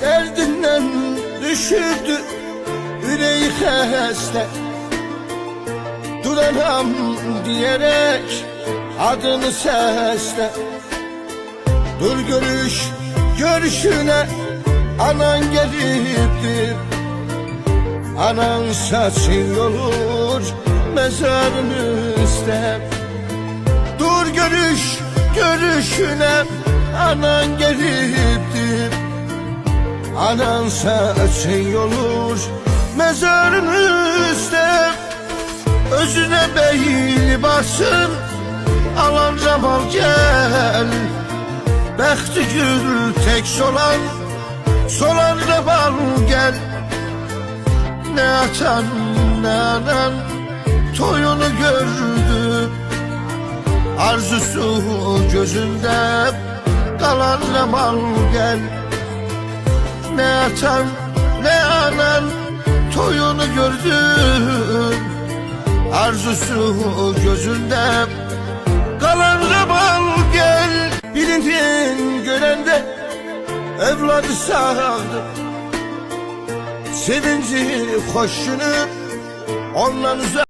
Derdinden düşürdü yüreği heste. Duranam diyerek adını sesle. Dur görüşüne anan geliptir. Anan saçın olur mezarın üstte. Dur görüşüne anan geliptir. Anan saçın olur mezarın üstte. Özüne beyli basın alan Cemal gel. Bəxti gül tek solan Cemal gel. Ne atan ne anan toyunu gördü. Arzusu gözünde kalan Cemal gel. Ne atan ne anan toyunu gördü. Arzusu gözünde kalan Cemal gel. Bilindin görende evladı sağdı. Sevinci hoşunu ondan uzak.